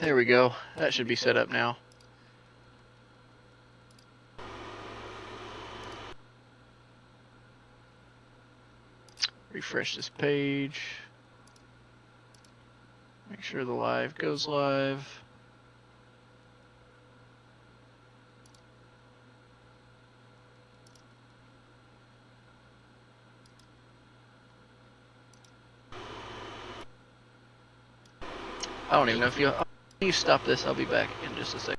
There we go. That should be set up now. Refresh this page. Make sure the live goes live. I don't even know if you stop this. I'll be back in just a second.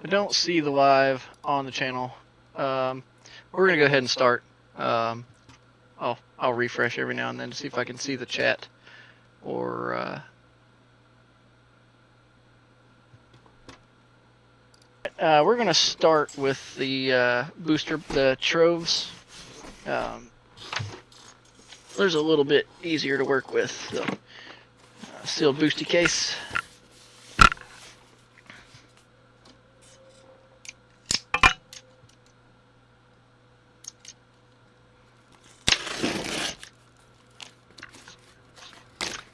I don't see the live on the channel. We're gonna go ahead and start. I'll refresh every now and then to see if I can see the chat, or we're gonna start with the booster, the troves. There's a little bit easier to work with. So, sealed boosty case.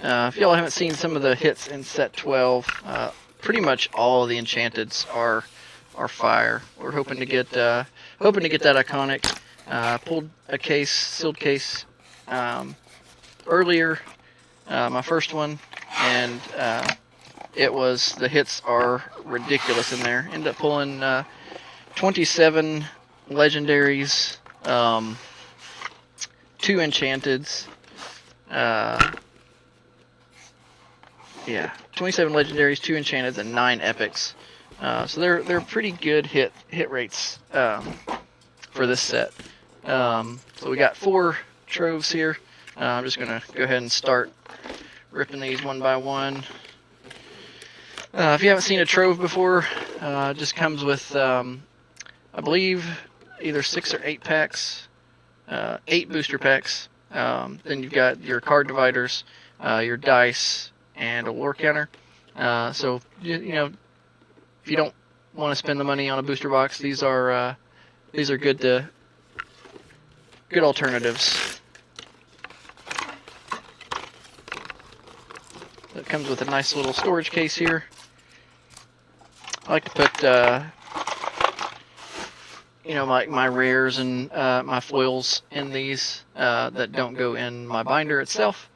If y'all haven't seen some of the hits in set 12, pretty much all of the enchanteds are fire. We're hoping to get that iconic. Pulled a case, sealed case, earlier, my first one, and the hits are ridiculous in there. Ended up pulling 27 legendaries, 2 enchanteds. Yeah, 27 legendaries, 2 enchanteds, and 9 epics. So they're pretty good hit rates for this set. So we got 4 troves here. I'm just gonna go ahead and start ripping these one by one. If you haven't seen a trove before, it just comes with, I believe, either 6 or 8 packs, 8 booster packs. Then you've got your card dividers, your dice, and a lore counter. So you know, if you don't want to spend the money on a booster box, these are good alternatives. It comes with a nice little storage case here. I like to put my rares and my foils in these that don't go in my binder itself,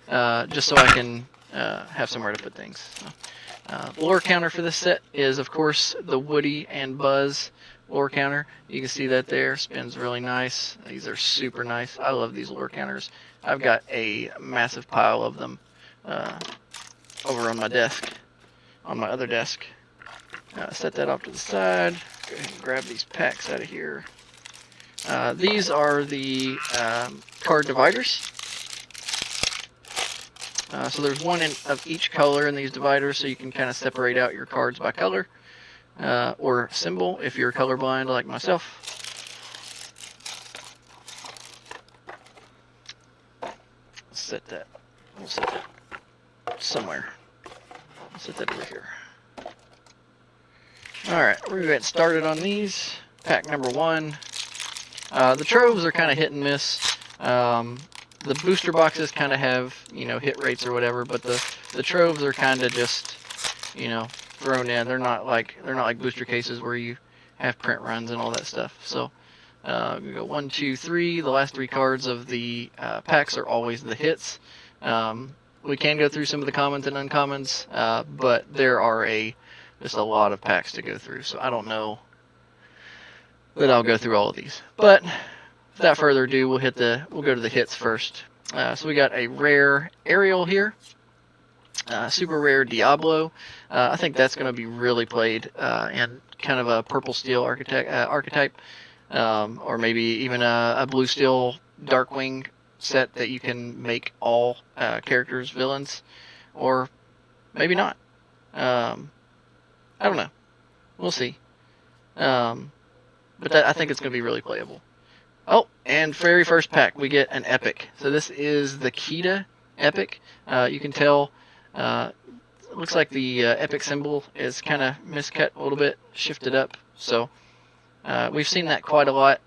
just so I can have somewhere to put things. The lore counter for this set is, of course, the Woody and Buzz lore counter. You can see that there. Spins really nice. These are super nice. I love these lore counters. I've got a massive pile of them over on my desk, on my other desk. Set that off to the side. Go ahead and grab these packs out of here. These are the card dividers. So there's one of each color in these dividers, so you can kind of separate out your cards by color or symbol if you're colorblind like myself. We'll set that somewhere. I'll set that over here. Alright, we're going to get started on these. Pack number 1. The troves are kind of hit and miss. The booster boxes kind of have, hit rates or whatever, but the troves are kind of just, thrown in. They're not like booster cases where you have print runs and all that stuff. So we go 1, 2, 3. The last 3 cards of the packs are always the hits. We can go through some of the commons and uncommons, but there are just a lot of packs to go through. So I don't know that I'll go through all of these, but without further ado, we'll go to the hits first. So we got a rare Ariel here, super rare Diablo. I think that's going to be really played in kind of a purple steel archetype, or maybe even a blue steel Darkwing set that you can make all characters villains, or maybe not. I don't know. We'll see. But I think it's going to be really playable. Oh, and very first pack, we get an epic. So this is the Kita epic. You can tell, it looks like the epic symbol is kind of miscut a little bit, shifted up. So we've seen that quite a lot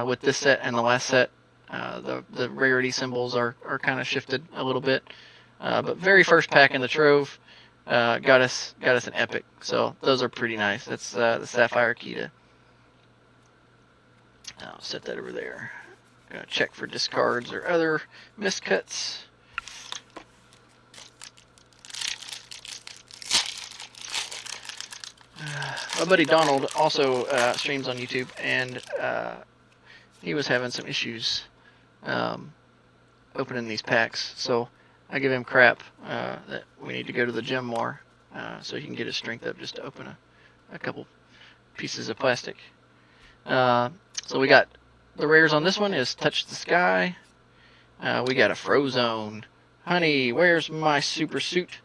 with this set and the last set. The rarity symbols are kind of shifted a little bit. But very first pack in the Trove got us an epic. So those are pretty nice. That's the Sapphire Kita. I'll set that over there. Gonna check for discards or other miscuts. My buddy Donald also streams on YouTube, and he was having some issues opening these packs. So I give him crap that we need to go to the gym more so he can get his strength up just to open a couple pieces of plastic. So we got the rares on this one is Touch the Sky. We got a Frozone. Honey, where's my super suit?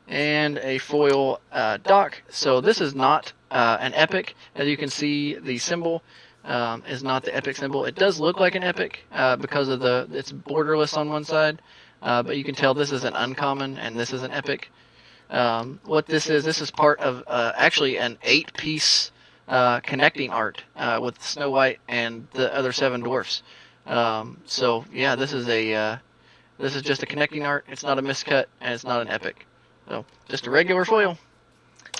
And a foil Doc. So this is not an epic. As you can see, the symbol is not the epic symbol. It does look like an epic because of it's borderless on one side, but you can tell this is an uncommon and this is an epic. What this is part of actually an 8-piece connecting art with Snow White and the other 7 dwarfs. So yeah, this is just a connecting art. It's not a miscut and it's not an epic. So just a regular foil.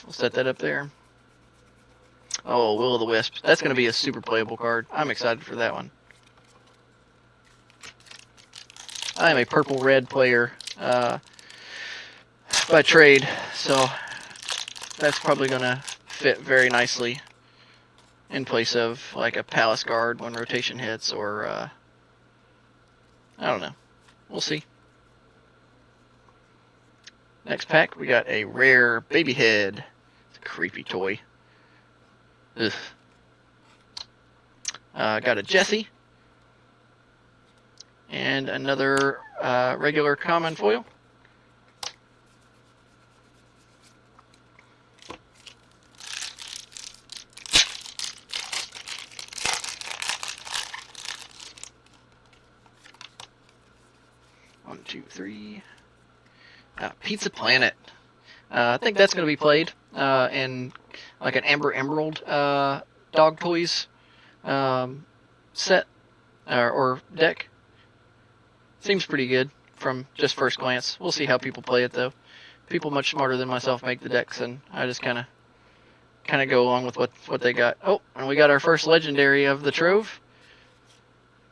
We'll set that up there. Oh, Will o' the Wisp. That's going to be a super playable card. I'm excited for that one. I am a purple-red player by trade, so that's probably going to fit very nicely in place of like a Palace Guard when rotation hits, or I don't know. We'll see. Next pack, we got a rare baby head. It's a creepy toy. Ugh. Got a Jessie. And another regular common foil. One, two, three. Pizza Planet. I think that's going to be played in like an Amber Emerald dog toys set or deck. Seems pretty good from just first glance. We'll see how people play it though. People much smarter than myself make the decks, and I just kind of go along with what they got. Oh, and we got our first legendary of the Trove.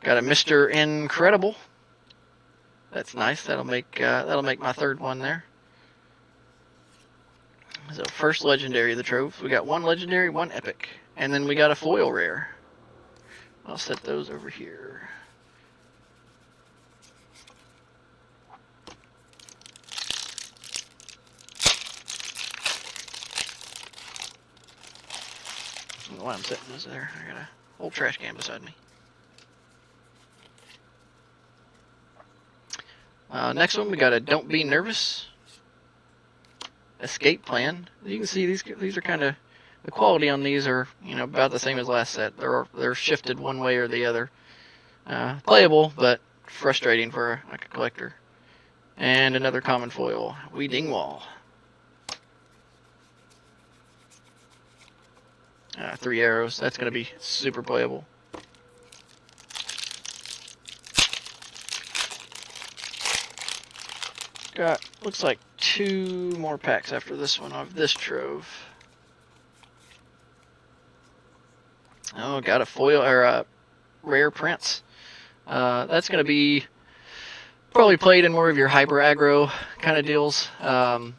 Got a Mr. Incredible. That's nice. That'll make my third one there. So first legendary of the Trove. We got one legendary, one epic, and then we got a foil rare. I'll set those over here. I don't know why I'm setting those there. I got a whole trash can beside me. Next one, we got a Don't Be Nervous. Escape Plan. You can see these are kind of, the quality on these are about the same as last set. They're shifted one way or the other. Playable, but frustrating for a collector. And another common foil, Wee Dingwall. 3 arrows. That's going to be super playable. Got, looks like 2 more packs after this one of this Trove. Oh, got a foil or a rare Prince. That's going to be probably played in more of your hyper aggro kind of deals. And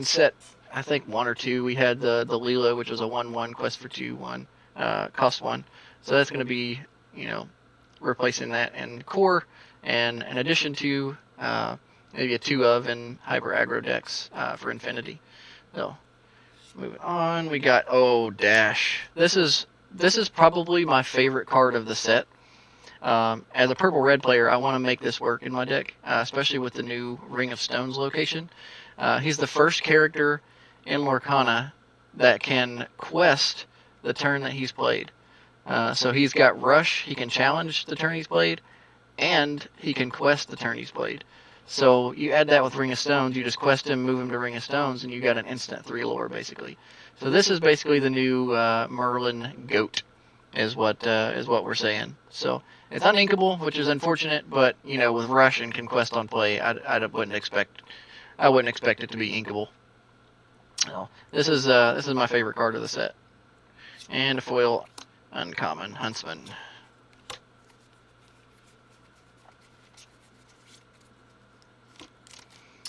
set, I think 1 or 2. We had the Leela, which was a 1/1 quest for 2/1, cost 1. So that's going to be replacing that in core, and in addition to maybe a 2 of in hyper aggro decks for Infinity. So moving on, we got Dash. This is probably my favorite card of the set. As a purple red player, I want to make this work in my deck, especially with the new Ring of Stones location. He's the first character in Lorcana that can quest the turn that he's played. So he's got Rush. He can challenge the turn he's played, and he can quest the turn he's played. So you add that with Ring of Stones, you just quest him, move him to Ring of Stones, and you got an instant 3 lore, basically. So this is basically the new Merlin Goat. is what we're saying. So it's uninkable, which is unfortunate, but you know, with Rush and Conquest on play, I wouldn't expect it to be inkable. So this is my favorite card of the set, and a foil uncommon Huntsman.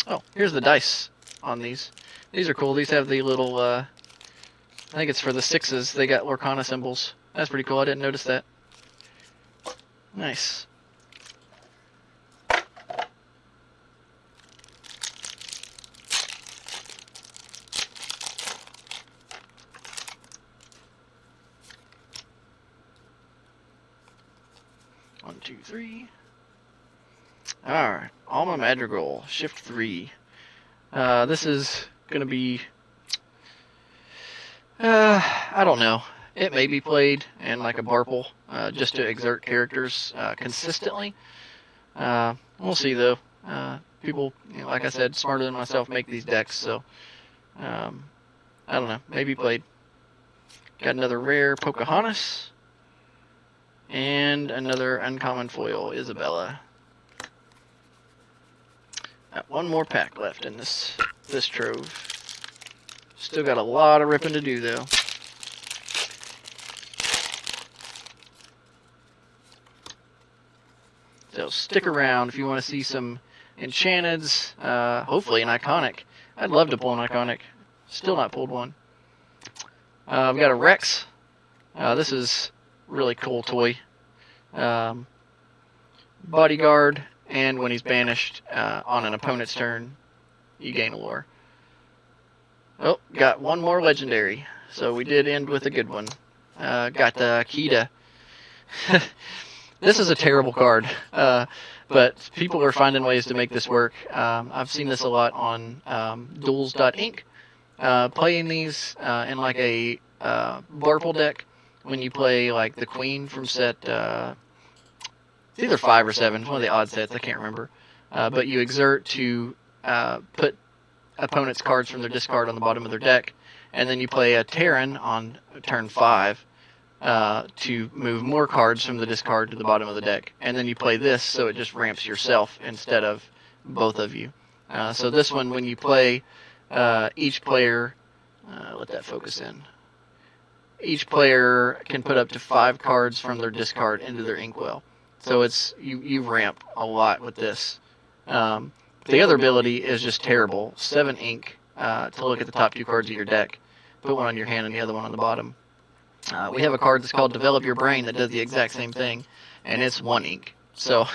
Oh, here's the dice on these. These are cool. These have the little, I think it's for the 6s. They got Lorcana symbols. That's pretty cool. I didn't notice that. Nice. One, two, three. Alright, Alma Madrigal, Shift 3. This is going to be, I don't know. It may be played in like a Barple, just to exert characters consistently. We'll see though. People, you know, like I said, smarter than myself make these decks, so I don't know. Maybe played. Got another rare Pocahontas, and another uncommon foil Isabella. Got one more pack left in this trove. Still got a lot of ripping to do though. So stick around if you want to see some enchanteds, hopefully an iconic. I'd love to pull an iconic. Still not pulled one. I've got a Rex. This is really cool toy. Bodyguard, and when he's banished on an opponent's turn, you gain a lore. Oh, got one more legendary. So we did end with a good one. Got Kita. This is a terrible card, but people are finding ways to make this work. I've seen this a lot on duels.inc. Playing these in like a Barple deck, when you play like the Queen from set, it's either 5 or 7, it's one of the odd sets, I can't remember. But you exert to put opponents' cards from their discard on the bottom of their deck, and then you play a Terran on turn 5. To move more cards from the discard to the bottom of the deck. And then you play this, so it just ramps yourself instead of both of you. So this one, when you play, each player, let that focus in. Each player can put up to 5 cards from their discard into their inkwell. So it's you ramp a lot with this. The other ability is just terrible. 7 ink to look at the top 2 cards of your deck. Put one on your hand and the other one on the bottom. We have a card that's called Develop Your Brain that does the exact same thing, and it's 1 ink. So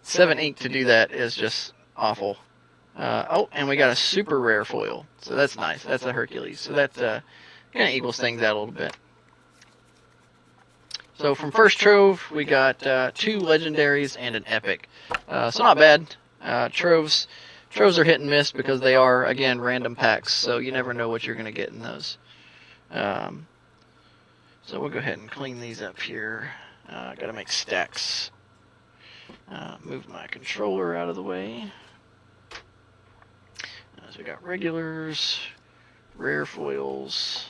7 ink to do that is just awful. Oh, and we got a super rare foil, so that's nice. That's a Hercules, so that kind of equals things out a little bit. So from first trove, we got 2 legendaries and an epic. So not bad. Troves are hit and miss because they are, again, random packs, so you never know what you're going to get in those. So we'll go ahead and clean these up here. Got to make stacks. Move my controller out of the way. So we got regulars, rare foils,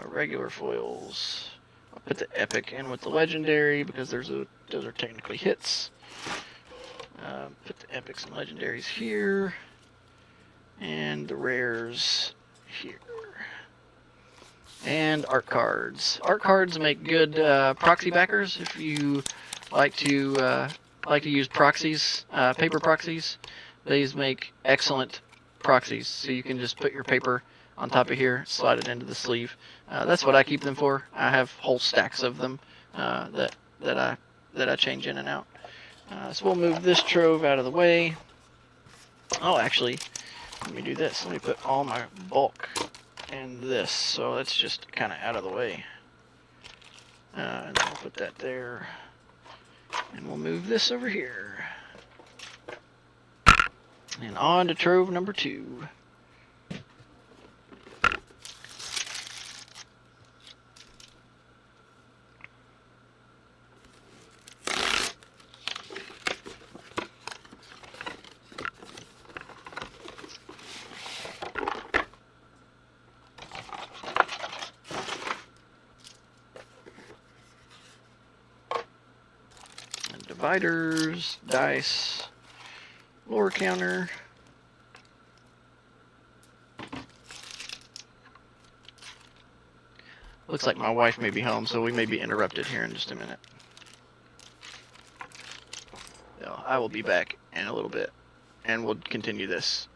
regular foils. I'll put the epic in with the legendary because those are technically hits. Put the epics and legendaries here, and the rares here. And art cards. Art cards make good proxy backers if you like to use proxies, paper proxies. These make excellent proxies. So you can just put your paper on top of here, slide it into the sleeve. That's what I keep them for. I have whole stacks of them that I change in and out. So we'll move this trove out of the way. Oh, actually, let me do this. Let me put all my bulk in this, so that's just kind of out of the way. And then we'll put that there. And we'll move this over here. And on to trove number 2. Dividers, dice, lore counter. Looks like my wife may be home, so we may be interrupted here in just a minute. So I will be back in a little bit, and we'll continue this.